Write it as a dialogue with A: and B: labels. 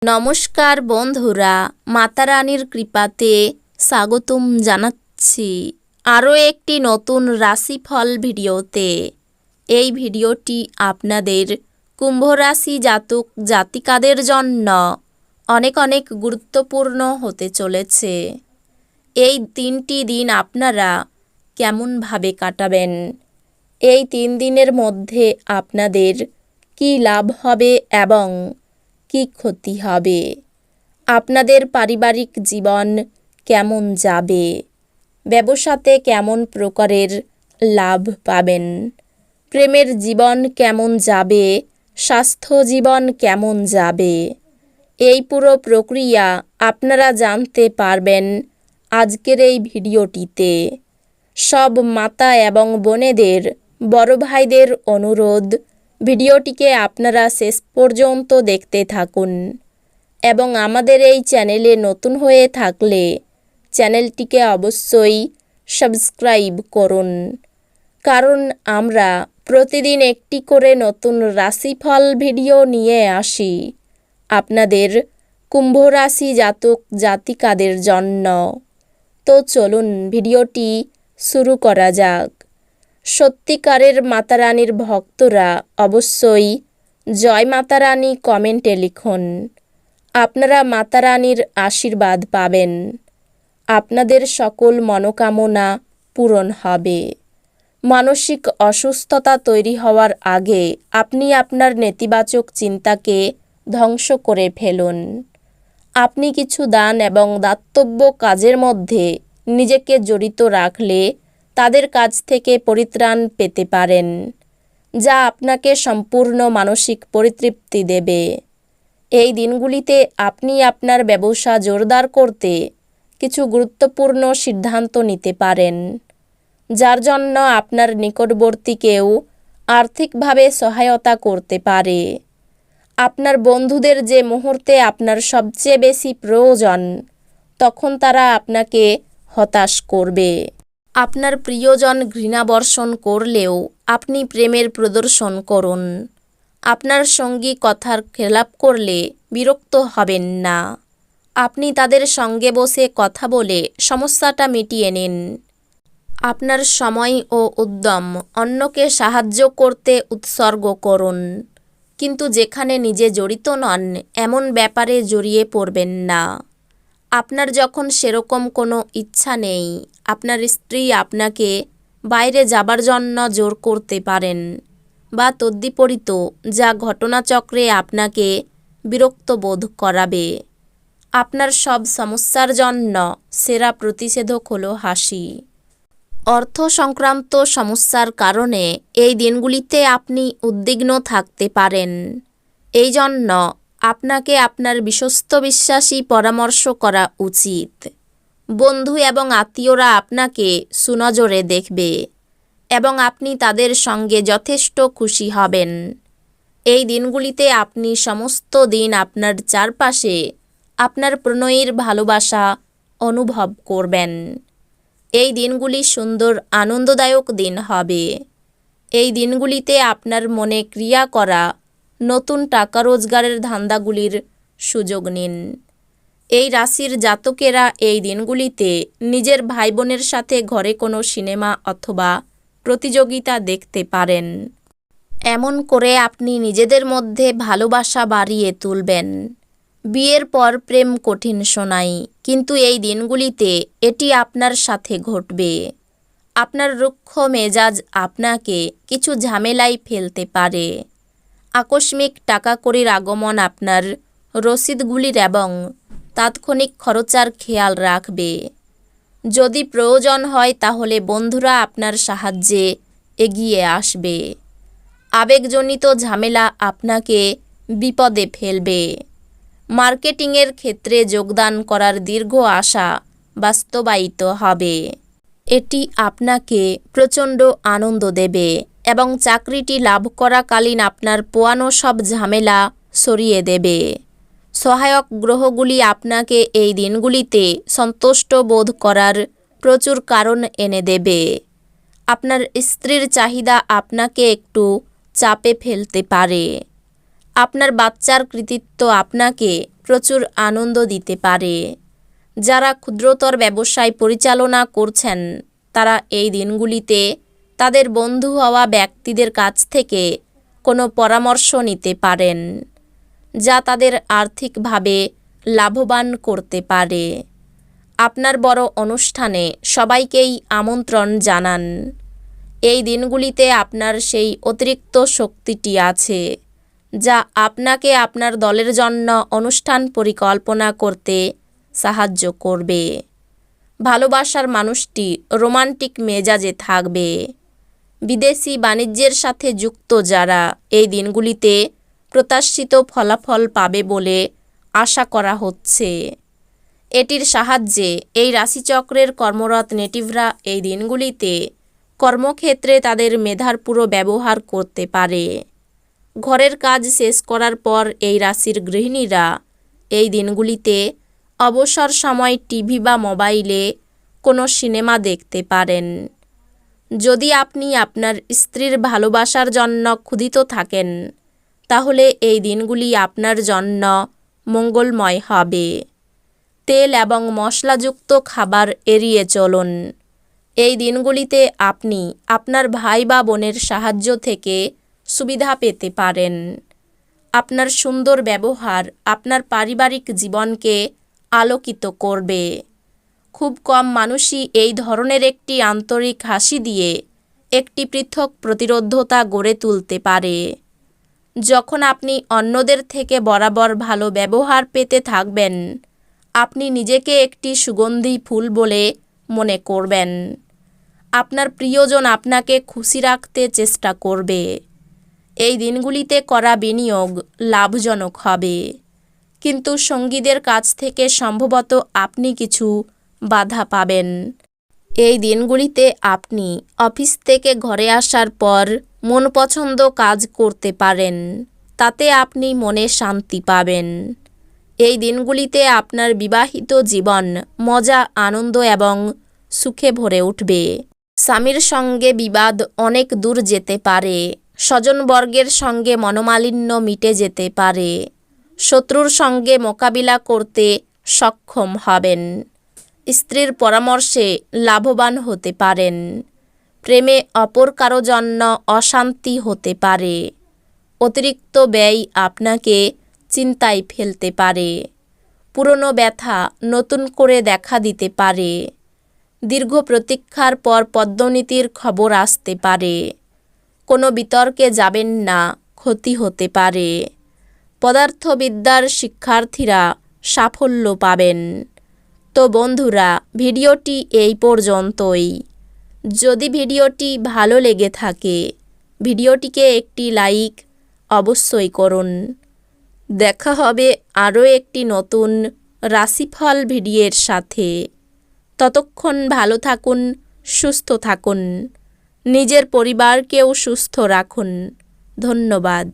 A: নমস্কার বন্ধুরা, মাতা রানীর কৃপাতে স্বাগতম জানাচ্ছি আরও একটি নতুন রাশিফল ভিডিওতে। এই ভিডিওটি আপনাদের কুম্ভ রাশি জাতক জাতিকাদের জন্য অনেক অনেক গুরুত্বপূর্ণ হতে চলেছে। এই 3টি দিন আপনারা কেমনভাবে কাটাবেন, এই 3 দিনের মধ্যে আপনাদের কি লাভ হবে এবং কি ক্ষতি হবে, আপনাদের পারিবারিক জীবন কেমন যাবে, ব্যবসাতে কেমন প্রকারের লাভ পাবেন, প্রেমের জীবন কেমন যাবে, স্বাস্থ্য জীবন কেমন যাবে, এই পুরো প্রক্রিয়া আপনারা জানতে পারবেন আজকের এই ভিডিওটিতে। সব মাতা এবং বোনেদের, বড় ভাইদের অনুরোধ, ভিডিওটিকে আপনারা শেষ পর্যন্ত দেখতে থাকুন এবং আমাদের এই চ্যানেলে নতুন হয়ে থাকলে চ্যানেলটিকে অবশ্যই সাবস্ক্রাইব করুন, কারণ আমরা প্রতিদিন একটি করে নতুন রাশিফল ভিডিও নিয়ে আসি আপনাদের কুম্ভ রাশি জাতক জাতিকাদের জন্য। তো চলুন ভিডিওটি শুরু করা যাক। সত্যিকারের মাতা রানীর ভক্তরা অবশ্যই জয় মাতা রানী কমেন্টে লিখুন। আপনারা মাতা রানীর আশীর্বাদ পাবেন, আপনাদের সকল মনোকামনা পূরণ হবে। মানসিক অসুস্থতা তৈরি হওয়ার আগে আপনি আপনার নেতিবাচক চিন্তাকে ধ্বংস করে ফেলুন। আপনি কিছু দান এবং দাতব্য কাজের মধ্যে নিজেকে জড়িত রাখলে তাদের কাছ থেকে পরিত্রাণ পেতে পারেন, যা আপনাকে সম্পূর্ণ মানসিক পরিতৃপ্তি দেবে। এই দিনগুলিতে আপনি আপনার ব্যবসা জোরদার করতে কিছু গুরুত্বপূর্ণ সিদ্ধান্ত নিতে পারেন, যার জন্য আপনার নিকটবর্তী কেউ আর্থিকভাবে সহায়তা করতে পারে। আপনার বন্ধুদের যে মুহূর্তে আপনার সবচেয়ে বেশি প্রয়োজন, তখন তারা আপনাকে হতাশ করবে। আপনার প্রিয়জন ঘৃণা বর্ষণ করলেও আপনি প্রেমের প্রদর্শন করুন। আপনার সঙ্গী কথার খেলাপ করলে বিরক্ত হবেন না। আপনি তাদের সঙ্গে বসে কথা বলে সমস্যাটা মিটিয়ে নিন। আপনার সময় ও উদ্যম অন্যকে সাহায্য করতে উৎসর্গ করুন, কিন্তু যেখানে নিজে জড়িত নন এমন ব্যাপারে জড়িয়ে পড়বেন না। আপনার যখন সেরকম কোনো ইচ্ছা নেই, আপনার স্ত্রী আপনাকে বাইরে যাবার জন্য জোর করতে পারেন বা তদ্বিপরীত, যা ঘটনাচক্রে আপনাকে বিরক্ত বোধ করাবে। আপনার সব সমস্যার জন্য সেরা প্রতিষেধক হলো হাসি। অর্থ সংক্রান্ত সমস্যার কারণে এই দিনগুলিতে আপনি উদ্বিগ্ন থাকতে পারেন। এই জন্য আপনাকে আপনার বিশ্বস্ত বিশ্বাসী পরামর্শ করা উচিত। বন্ধু এবং আত্মীয়রা আপনাকে সুনজরে দেখবে এবং আপনি তাদের সঙ্গে যথেষ্ট খুশি হবেন। এই দিনগুলিতে আপনি সমস্ত দিন আপনার চারপাশে আপনার প্রণয়ীর ভালোবাসা অনুভব করবেন। এই দিনগুলি সুন্দর আনন্দদায়ক দিন হবে। এই দিনগুলিতে আপনার মনে ক্রিয়া করা নতুন টাকা রোজগারের ধান্দাগুলির সুযোগ নিন। এই রাশির জাতকেরা এই দিনগুলিতে নিজের ভাই বোনের সাথে ঘরে কোনো সিনেমা অথবা প্রতিযোগিতা দেখতে পারেন। এমন করে আপনি নিজেদের মধ্যে ভালোবাসা বাড়িয়ে তুলবেন। বিয়ের পর প্রেম কঠিন শোনায়, কিন্তু এই দিনগুলিতে এটি আপনার সাথে ঘটবে। আপনার রুক্ষ মেজাজ আপনাকে কিছু ঝামেলায় ফেলতে পারে। আকস্মিক টাকা কড়ির আগমন আপনার রসিদগুলির এবং তাৎক্ষণিক খরচার খেয়াল রাখবে। যদি প্রয়োজন হয় তাহলে বন্ধুরা আপনার সাহায্যে এগিয়ে আসবে। আবেগজনিত ঝামেলা আপনাকে বিপদে ফেলবে। মার্কেটিংয়ের ক্ষেত্রে যোগদান করার দীর্ঘ আশা বাস্তবায়িত হবে। এটি আপনাকে প্রচণ্ড আনন্দ দেবে এবং চাকরিটি লাভ করাকালীন আপনার পোয়ানো সব ঝামেলা সরিয়ে দেবে। সহায়ক গ্রহগুলি আপনাকে এই দিনগুলিতে সন্তুষ্ট বোধ করার প্রচুর কারণ এনে দেবে। আপনার স্ত্রীর চাহিদা আপনাকে একটু চাপে ফেলতে পারে। আপনার বাচ্চার কৃতিত্ব আপনাকে প্রচুর আনন্দ দিতে পারে। যারা ক্ষুদ্রতর ব্যবসায় পরিচালনা করছেন তারা এই দিনগুলিতে তাদের বন্ধু হওয়া ব্যক্তিদের কাছ থেকে কোনো পরামর্শ নিতে পারেন, যা তাদের আর্থিকভাবে লাভবান করতে পারে। আপনার বড় অনুষ্ঠানে সবাইকেই আমন্ত্রণ জানান। এই দিনগুলিতে আপনার সেই অতিরিক্ত শক্তিটি আছে যা আপনাকে আপনার দলের জন্য অনুষ্ঠান পরিকল্পনা করতে সাহায্য করবে। ভালোবাসার মানুষটি রোমান্টিক মেজাজে থাকবে। বিদেশি বাণিজ্যের সাথে যুক্ত যারা এই দিনগুলিতে প্রত্যাশিত ফলাফল পাবে বলে আশা করা হচ্ছে। এটির সাহায্যে এই রাশিচক্রের কর্মরত নেটিভরা এই দিনগুলিতে কর্মক্ষেত্রে তাদের মেধার পুরো ব্যবহার করতে পারে। ঘরের কাজ শেষ করার পর এই রাশির গৃহিণীরা এই দিনগুলিতে অবসর সময় টিভি বা মোবাইলে কোনো সিনেমা দেখতে পারেন। যদি আপনি আপনার স্ত্রীর ভালোবাসার জন্য ক্ষুধিত থাকেন তাহলে এই দিনগুলি আপনার জন্য মঙ্গলময় হবে। তেল এবং মশলাযুক্ত খাবার এড়িয়ে চলুন। এই দিনগুলিতে আপনি আপনার ভাই বা বোনের সাহায্য থেকে সুবিধা পেতে পারেন। আপনার সুন্দর ব্যবহার আপনার পারিবারিক জীবনকে আলোকিত করবে। খুব কম মানুষই এই ধরনের একটি আন্তরিক হাসি দিয়ে একটি পৃথক প্রতিরোধ্যতা গড়ে তুলতে পারে। যখন আপনি অন্যদের থেকে বরাবর ভালো ব্যবহার পেতে থাকবেন, আপনি নিজেকে একটি সুগন্ধি ফুল বলে মনে করবেন। আপনার প্রিয়জন আপনাকে খুশি রাখতে চেষ্টা করবে। এই দিনগুলিতে করা বিনিয়োগ লাভজনক হবে, কিন্তু সঙ্গীদের কাছ থেকে সম্ভবত আপনি কিছু বাধা পাবেন। এই দিনগুলিতে আপনি অফিস থেকে ঘরে আসার পর মন পছন্দ কাজ করতে পারেন, তাতে আপনি মনে শান্তি পাবেন। এই দিনগুলিতে আপনার বিবাহিত জীবন মজা, আনন্দ এবং সুখে ভরে উঠবে। স্বামীর সঙ্গে বিবাদ অনেক দূর যেতে পারে। স্বজনবর্গের সঙ্গে মনোমালিন্য মিটে যেতে পারে। শত্রুর সঙ্গে মোকাবিলা করতে সক্ষম হবেন। স্ত্রীর পরামর্শে লাভবান হতে পারেন। প্রেমে অপর কারো জন্য অশান্তি হতে পারে। অতিরিক্ত ব্যয় আপনাকে চিন্তায় ফেলতে পারে। পুরনো ব্যথা নতুন করে দেখা দিতে পারে। দীর্ঘ প্রতীক্ষার পর পদ্মনীতির খবর আসতে পারে। কোনো বিতর্কে যাবেন না, ক্ষতি হতে পারে। পদার্থবিদ্যার শিক্ষার্থীরা সাফল্য পাবেন। তো বন্ধুরা, ভিডিওটি এই পর্যন্তই। যদি ভিডিওটি ভালো লেগে থাকে ভিডিওটিকে একটি লাইক অবশ্যই করুন। দেখা হবে আরও একটি নতুন রাশিফল ভিডিওর সাথে। ততক্ষণ ভালো থাকুন, সুস্থ থাকুন, নিজের পরিবারকেও সুস্থ রাখুন। ধন্যবাদ।